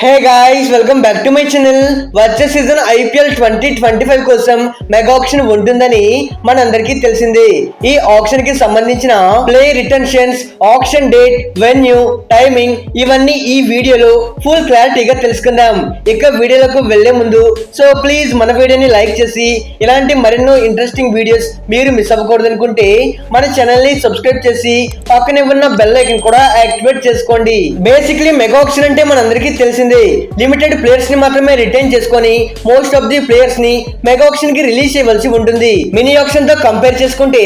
Hey guys, welcome back to my channel. వచ్చే season IPL 2025 కోసం mega auction ఉంటుందని మనందరికీ తెలిసిందే. ఈ ఆక్షన్ కి సంబంధించిన play retentions, auction date, venue, timing ఇవన్నీ ఈ వీడియోలో ఫుల్ క్లారిటీగా తెలుసుకుందాం. ఇక వీడియోలకు వెళ్లే ముందు సో ప్లీజ్ మన వీడియోని లైక్ చేసి ఇలాంటి మరెన్నో ఇంట్రెస్టింగ్ వీడియోస్ మీరు మిస్ అవ్వకూడదు అనుకుంటే మన ఛానల్ ని సబ్స్క్రైబ్ చేసి పక్కనే ఉన్న బెల్ ఐకాన్ కూడా యాక్టివేట్ చేసుకోండి. బేసిక్లీ మెగా ఆక్షన్ అంటే మనందరికీ తెలిసిందే. లిమిటెడ్ ప్లేయర్స్ ని మాత్రమే రిటైన్ చేసుకొని మోస్ట్ ఆఫ్ ది ప్లేయర్స్ ని మెగా ఆక్షన్ కి రిలీజ్ చేయవలసి ఉంటుంది. మినీ ఆక్షన్ తో కంపేర్ చేసుకుంటే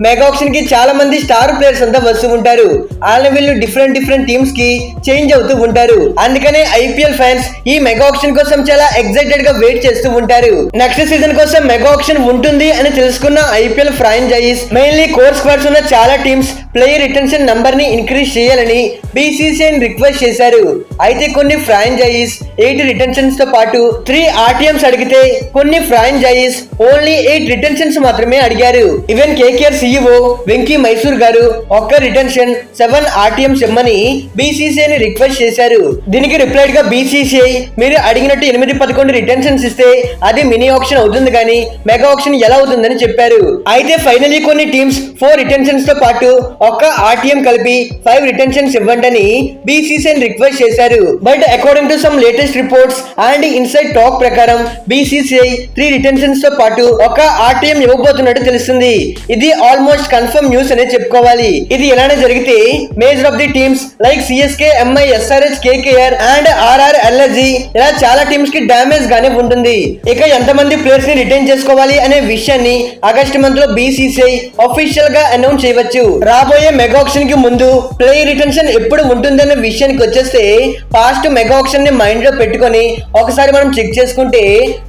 మెగా ఆక్షన్ కి చాలా మంది స్టార్ ప్లేయర్స్ అంతా వస్తూ ఉంటారు. వాళ్ళ వీళ్ళు డిఫరెంట్ టీమ్స్ కి చేంజ్ అవుతూ ఉంటారు. అందుకనే ఐపీఎల్ ఫ్యాన్స్ ఈ మెగా ఆక్షన్ కోసం చాలా ఎక్సైటెడ్ గా వెయిట్ చేస్తూ ఉంటారు. నెక్స్ట్ సీజన్ కోసం మెగా ఆక్షన్ ఉంటుంది అని తెలుసుకున్న IPL franchises mainly core squads ఉన్న చాలా టీమ్స్ ప్లేయర్ రిటెన్షన్ నంబర్ ని ఇంక్రీజ్ చేయాలని బీసీసీఐ రిక్వెస్ట్ చేశారు. అయితే కొన్ని ఫ్రాంచైజీస్ 8 రిటెన్షన్స్ తో పాటు 3 ఆర్టీఎంస్ అడిగితే కొన్ని ఫ్రాంచైజీస్ ఓన్లీ 8 రిటెన్షన్స్ మాత్రమే అడిగారు. Even KKR CEO Venky Mysore గారు ఒక్క రిటెన్షన్ 7 ఆర్టీఎంస్ ఇమ్మని బీసీసీఐ రిక్వెస్ట్ చేశారు. దీనికి రిప్లైడ్ గా బీసీసీఐ మీరు అడిగినట్టు 8-11 రిటెన్షన్స్ ఇస్తే అది మినీ ఆక్షన్ అవుతుంది కానీ మెగా ఆక్షన్ ఎలా అవుతుందని చెప్పారు. అయితే ఫైనలీ కొన్ని టీమ్స్ 4 రిటెన్షన్స్ తో పాటు ఒక్క ఆర్టీఎం కలిపి 5 రిటెన్షన్స్ ఇవ్వండి బీసీసీఐ రిక్వెస్ట్ చేశారు. But according to some latest reports and inside talk ప్రకారం బీసీసీఐ 3 రిటెన్షన్స్ తో పాటు ఒక ఆర్టీఎం ఇవ్వబోతున్నట్టు తెలుస్తుంది. ఇది ఆల్మోస్ట్ కన్ఫర్మ్ న్యూస్ అనే చెప్పుకోవాలి. ఇది ఎలానే జరిగితే major of the teams like CSK, MI, SRH, KKR and RR, LSG ఇలా చాలా టీమ్స్ కి డ్యామేజ్ గానే ఉంటుంది. ఇక ఎంతమంది ప్లేయర్స్ ని రిటైన్ చేసుకోవాలి అనే విషయాన్ని ఆగస్ట్ మంత్ లో బీసీసీఐ అఫీషియల్ గా అనౌన్స్ చేయవచ్చు. రాబోయే మెగా ఆక్షన్ కి ముందు ప్లేయర్ రిటెన్షన్ ఎప్పుడు ఉంటుందనే విషయానికి వచ్చేస్తే పాస్ట్ మెగా ఆక్షన్ ని మైండ్ లో పెట్టుకొని ఒకసారి మనం చెక్ చేసుకుంటే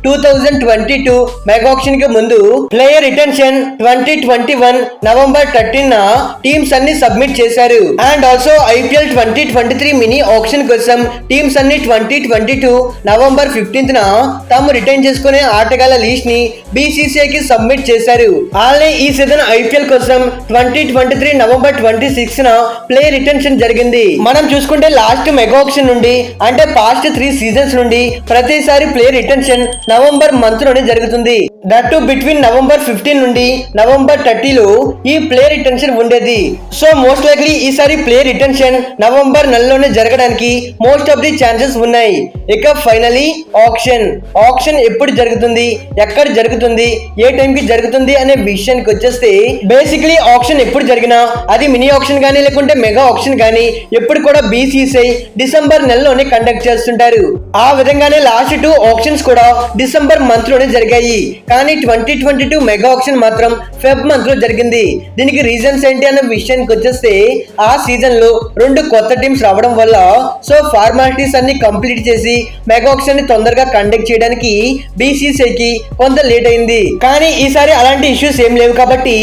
2022 మెగా ఆక్షన్ కి ముందు ప్లేయర్ రిటెన్షన్ 2021 నవంబర్ 13 టీమ్స్ అన్ని సబ్మిట్ చేశారు. And also IPL 2023 mini auction కోసం టీమ్స్ అన్ని 2022 నవంబర్ 15 తాము రిటైన్ చేసుకునే ఆటగాళ్ల లిస్ట్ ని బీసీసీఐ కి సబ్మిట్ చేశారు. అలానే ఈ సీజన్ ఐపీఎల్ కోసం 2023 నవంబర్ 26 ప్లేయర్ రిటెన్షన్ జరిగింది. మనం చూసుకుంటే లాస్ట్ మెగా ఆక్షన్ నుండి అంటే పాస్ట్ 3 సీజన్స్ నుండి ప్రతిసారి ప్లేయర్ రిటెన్షన్ నవంబర్ మంత్ లోనే జరుగుతుంది. దట్ టు బిట్వీన్ నవంబర్ 15 నుండి నవంబర్ 30 లో ఈ ప్లేయర్ రిటెన్షన్ ఉండేది. సో మోస్ట్ లైక్లీ ఈసారి ప్లేయర్ రిటెన్షన్ నవంబర్ నెలలోనే జరగడానికి మోస్ట్ ఆఫ్ ది ఛాన్సెస్ ఉన్నాయి. ఇక ఫైనలీ ఆక్షన్ ఎప్పుడు జరుగుతుంది, ఎక్కడ జరుగుతుంది, ఏ టైం కి జరుగుతుంది అనే విషయానికి వచ్చేస్తే బేసిక్లీ ఆక్షన్ ఎప్పుడు జరిగినా అది మినీ ఆక్షన్ గానీ లేకుంటే మెగా ఆక్షన్ గానీ ఎప్పుడు కూడా బీసీసీఐ డిసెంబర్ నెలలోనే కండక్ట్ చేస్తుంటారు. ఆ విధంగానే లాస్ట్ 2 ఆప్షన్స్ కూడా డిసెంబర్ మంత్ లోనే జరిగాయి. కానీ 2022 మెగా ఆప్షన్ మాత్రం ఫెబ్ మంత్ లో జరిగింది. దీనికి రీజన్స్ ఏంటి అన్న విషయానికి వచ్చేస్తే ఆ సీజన్ లో 2 కొత్త టీమ్స్ రావడం వల్ల సో ఫార్మాలిటీస్ అన్ని కంప్లీట్ చేసి మెగా ఆప్షన్ ని తొందరగా కండక్ట్ చేయడానికి బీసీసీఐకి కొంత లేట్ అయింది. కానీ ఈసారి అలాంటి ఇష్యూస్ ఏం లేవు కాబట్టి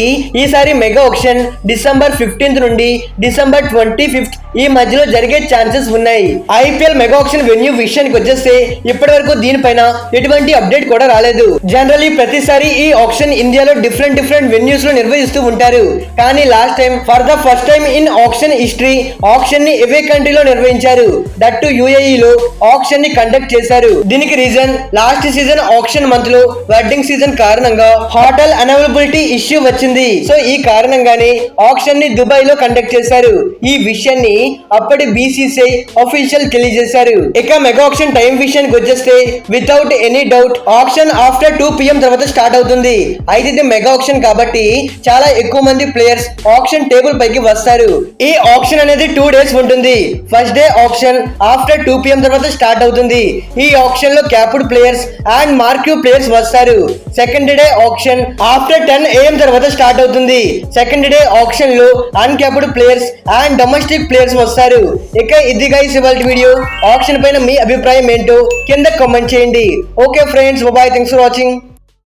ఈసారి మెగా ఆప్షన్ డిసెంబర్ 15 నుండి డిసెంబర్ 25 ఈ మధ్యలో జరిగే ఛాన్సెస్ ఉన్నాయి. ఐపీఎల్ మెగా ఆక్షన్ వెన్యూ విషయానికి వచ్చేస్తే ఇప్పటి వరకు దీనిపైన ఎటువంటి అప్డేట్ కూడా రాలేదు. జనరల్లీ ప్రతిసారి ఈ ఆక్షన్ ఇండియాలో డిఫరెంట్ వెన్యూస్ లో నిర్వహిస్తూ ఉంటారు. కానీ last time for the first time in auction history auction ని ఎవే కంట్రీలో నిర్వహించారు. దట్ టు యుఏఈ లో ఆక్షన్ ని కండక్ట్ చేశారు. దీనికి reason last season auction month లో వెడ్డింగ్ సీజన్ కారణంగా హోటల్ అవైలబిలిటీ ఇష్యూ వచ్చింది. సో ఈ కారణంగానే ఆక్షన్ ని దుబాయ్ లో కండక్ట్ చేశారు. ఈ విషయాన్ని అప్పటి బీసీసీఐ అఫీషియల్ తెలియజేశారు. ఇక మెగా ఆక్షన్ టైం విషయానికి వచ్చేస్తే without any doubt auction after 2 PM తర్వాత స్టార్ట్ అవుతుంది. అయితే ఇది మెగా ఆక్షన్ కాబట్టి చాలా ఎక్కువ మంది ప్లేయర్స్ ఆక్షన్ టేబుల్ పైకి వస్తారు. ఈ ఆక్షన్ అనేది 2 days ఉంటుంది. First day auction after 2 PM తర్వాత స్టార్ట్ అవుతుంది. ఈ ఆక్షన్ లో capped players and marquee players వస్తారు. Second day auction after 10 AM తర్వాత స్టార్ట్ అవుతుంది. సెకండ్ డే ఆక్షన్ లో uncapped players and domestic players వస్తారు. ఇక ఇది గైస్ ఇవాళ వీడియో. ఆక్షన్ పైన మీ అభిప్రాయం ఏంటో కింద కామెంట్ చేయండి. Okay friends, bye, thanks for watching.